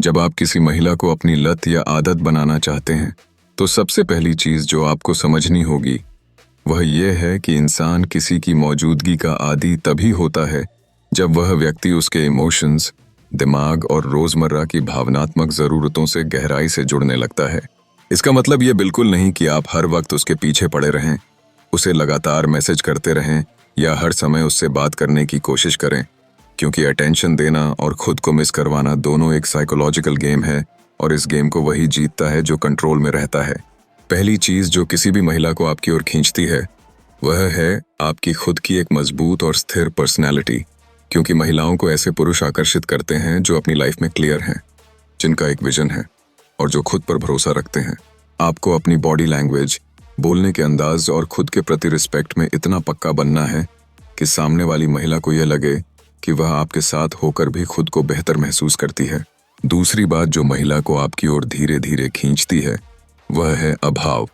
जब आप किसी महिला को अपनी लत या आदत बनाना चाहते हैं तो सबसे पहली चीज जो आपको समझनी होगी वह यह है कि इंसान किसी की मौजूदगी का आदी तभी होता है जब वह व्यक्ति उसके इमोशंस, दिमाग और रोजमर्रा की भावनात्मक जरूरतों से गहराई से जुड़ने लगता है। इसका मतलब यह बिल्कुल नहीं कि आप हर वक्त उसके पीछे पड़े रहें, उसे लगातार मैसेज करते रहें या हर समय उससे बात करने की कोशिश करें, क्योंकि अटेंशन देना और खुद को मिस करवाना दोनों एक साइकोलॉजिकल गेम है और इस गेम को वही जीतता है जो कंट्रोल में रहता है। पहली चीज जो किसी भी महिला को आपकी ओर खींचती है वह है आपकी खुद की एक मजबूत और स्थिर पर्सनैलिटी, क्योंकि महिलाओं को ऐसे पुरुष आकर्षित करते हैं जो अपनी लाइफ में क्लियर हैं, जिनका एक विजन है और जो खुद पर भरोसा रखते हैं। आपको अपनी बॉडी लैंग्वेज, बोलने के अंदाज और खुद के प्रति रिस्पेक्ट में इतना पक्का बनना है कि सामने वाली महिला को यह लगे कि वह आपके साथ होकर भी खुद को बेहतर महसूस करती है। दूसरी बात जो महिला को आपकी ओर धीरे धीरे खींचती है वह है अभाव,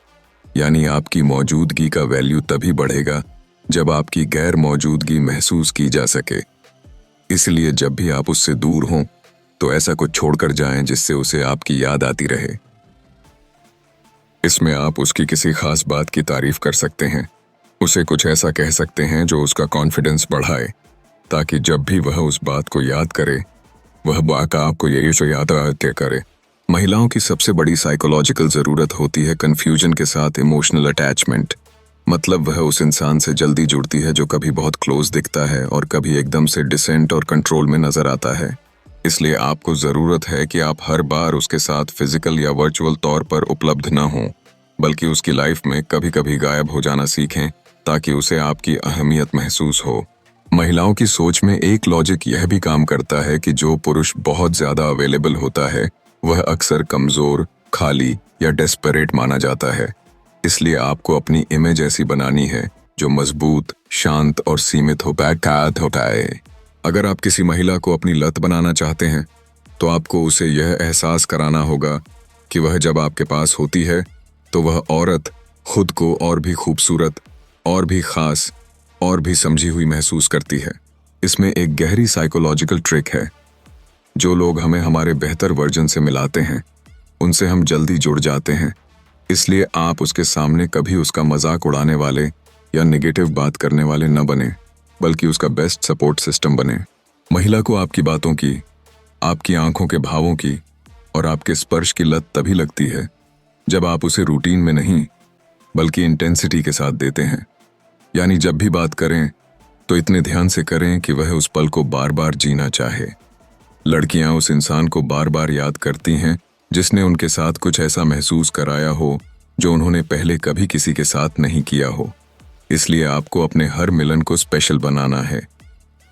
यानी आपकी मौजूदगी का वैल्यू तभी बढ़ेगा जब आपकी गैर मौजूदगी महसूस की जा सके। इसलिए जब भी आप उससे दूर हों तो ऐसा कुछ छोड़कर जाएं जिससे उसे आपकी याद आती रहे। इसमें आप उसकी किसी खास बात की तारीफ कर सकते हैं, उसे कुछ ऐसा कह सकते हैं जो उसका कॉन्फिडेंस बढ़ाए, ताकि जब भी वह उस बात को याद करे वह बात आपको यही से याद आते करे। महिलाओं की सबसे बड़ी साइकोलॉजिकल जरूरत होती है कंफ्यूजन के साथ इमोशनल अटैचमेंट। मतलब वह उस इंसान से जल्दी जुड़ती है जो कभी बहुत क्लोज दिखता है और कभी एकदम से डिसेंट और कंट्रोल में नजर आता है। इसलिए आपको जरूरत है कि आप हर बार उसके साथ फिजिकल या वर्चुअल तौर पर उपलब्ध न हों, बल्कि उसकी लाइफ में कभी कभी गायब हो जाना सीखें, ताकि उसे आपकी अहमियत महसूस हो। महिलाओं की सोच में एक लॉजिक यह भी काम करता है कि जो पुरुष बहुत ज्यादा अवेलेबल होता है वह अक्सर कमजोर, खाली या डेस्परेट माना जाता है। इसलिए आपको अपनी इमेज ऐसी बनानी है जो मजबूत, शांत और सीमित होता है। अगर आप किसी महिला को अपनी लत बनाना चाहते हैं तो आपको उसे यह एहसास कराना होगा कि वह जब आपके पास होती है तो वह औरत खुद को और भी खूबसूरत, और भी खास और भी समझी हुई महसूस करती है। इसमें एक गहरी साइकोलॉजिकल ट्रिक है। जो लोग हमें हमारे बेहतर वर्जन से मिलाते हैं उनसे हम जल्दी जुड़ जाते हैं। इसलिए आप उसके सामने कभी उसका मजाक उड़ाने वाले या नेगेटिव बात करने वाले न बने, बल्कि उसका बेस्ट सपोर्ट सिस्टम बने। महिला को आपकी बातों की, आपकी आंखों के भावों की और आपके स्पर्श की लत तभी लगती है जब आप उसे रूटीन में नहीं बल्कि इंटेंसिटी के साथ देते हैं। यानी जब भी बात करें तो इतने ध्यान से करें कि वह उस पल को बार बार जीना चाहे। लड़कियां उस इंसान को बार बार याद करती हैं जिसने उनके साथ कुछ ऐसा महसूस कराया हो जो उन्होंने पहले कभी किसी के साथ नहीं किया हो। इसलिए आपको अपने हर मिलन को स्पेशल बनाना है,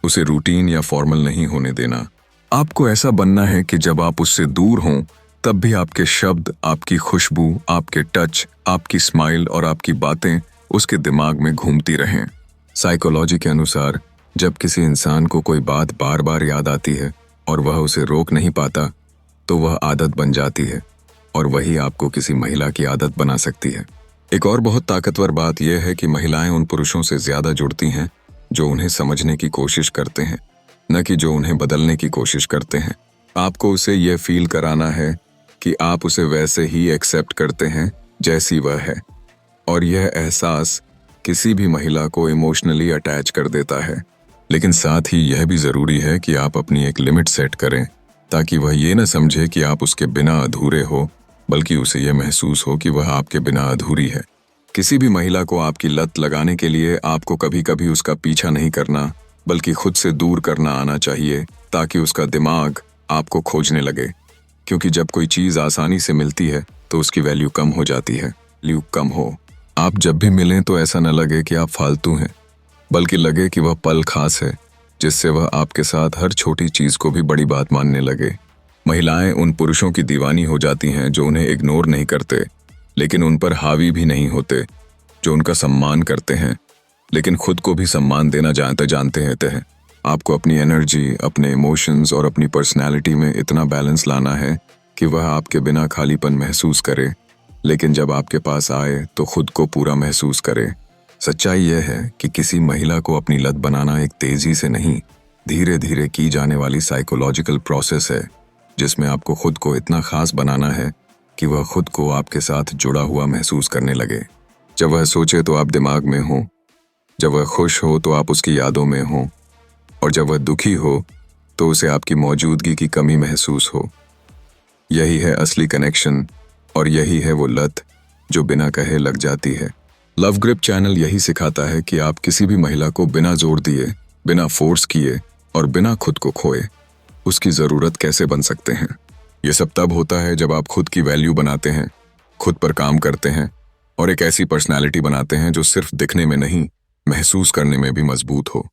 उसे रूटीन या फॉर्मल नहीं होने देना। आपको ऐसा बनना है कि जब आप उससे दूर हों तब भी आपके शब्द, आपकी खुशबू, आपके टच, आपकी स्माइल और आपकी बातें उसके दिमाग में घूमती रहें। साइकोलॉजी के अनुसार जब किसी इंसान को कोई बात बार बार याद आती है और वह उसे रोक नहीं पाता तो वह आदत बन जाती है, और वही आपको किसी महिला की आदत बना सकती है। एक और बहुत ताकतवर बात यह है कि महिलाएं उन पुरुषों से ज्यादा जुड़ती हैं जो उन्हें समझने की कोशिश करते हैं, न कि जो उन्हें बदलने की कोशिश करते हैं। आपको उसे यह फील कराना है कि आप उसे वैसे ही एक्सेप्ट करते हैं जैसी वह है, और यह एहसास किसी भी महिला को इमोशनली अटैच कर देता है। लेकिन साथ ही यह भी जरूरी है कि आप अपनी एक लिमिट सेट करें, ताकि वह ये न समझे कि आप उसके बिना अधूरे हो, बल्कि उसे यह महसूस हो कि वह आपके बिना अधूरी है। किसी भी महिला को आपकी लत लगाने के लिए आपको कभी कभी उसका पीछा नहीं करना बल्कि खुद से दूर करना आना चाहिए, ताकि उसका दिमाग आपको खोजने लगे। क्योंकि जब कोई चीज आसानी से मिलती है तो उसकी वैल्यू कम हो जाती है। वैल्यू कम हो, आप जब भी मिलें तो ऐसा न लगे कि आप फालतू हैं, बल्कि लगे कि वह पल खास है जिससे वह आपके साथ हर छोटी चीज को भी बड़ी बात मानने लगे। महिलाएं उन पुरुषों की दीवानी हो जाती हैं जो उन्हें इग्नोर नहीं करते लेकिन उन पर हावी भी नहीं होते, जो उनका सम्मान करते हैं लेकिन खुद को भी सम्मान देना जानते हैं। आपको अपनी एनर्जी, अपने इमोशंस और अपनी पर्सनैलिटी में इतना बैलेंस लाना है कि वह आपके बिना खालीपन महसूस करे, लेकिन जब आपके पास आए तो खुद को पूरा महसूस करे। सच्चाई यह है कि किसी महिला को अपनी लत बनाना एक तेजी से नहीं, धीरे धीरे की जाने वाली साइकोलॉजिकल प्रोसेस है जिसमें आपको खुद को इतना खास बनाना है कि वह खुद को आपके साथ जुड़ा हुआ महसूस करने लगे। जब वह सोचे तो आप दिमाग में हो, जब वह खुश हो तो आप उसकी यादों में हो, और जब वह दुखी हो तो उसे आपकी मौजूदगी की कमी महसूस हो। यही है असली कनेक्शन, और यही है वो लत जो बिना कहे लग जाती है। लव ग्रिप चैनल यही सिखाता है कि आप किसी भी महिला को बिना जोर दिए, बिना फोर्स किए और बिना खुद को खोए उसकी ज़रूरत कैसे बन सकते हैं। ये सब तब होता है जब आप खुद की वैल्यू बनाते हैं, खुद पर काम करते हैं और एक ऐसी पर्सनैलिटी बनाते हैं जो सिर्फ दिखने में नहीं, महसूस करने में भी मजबूत हो।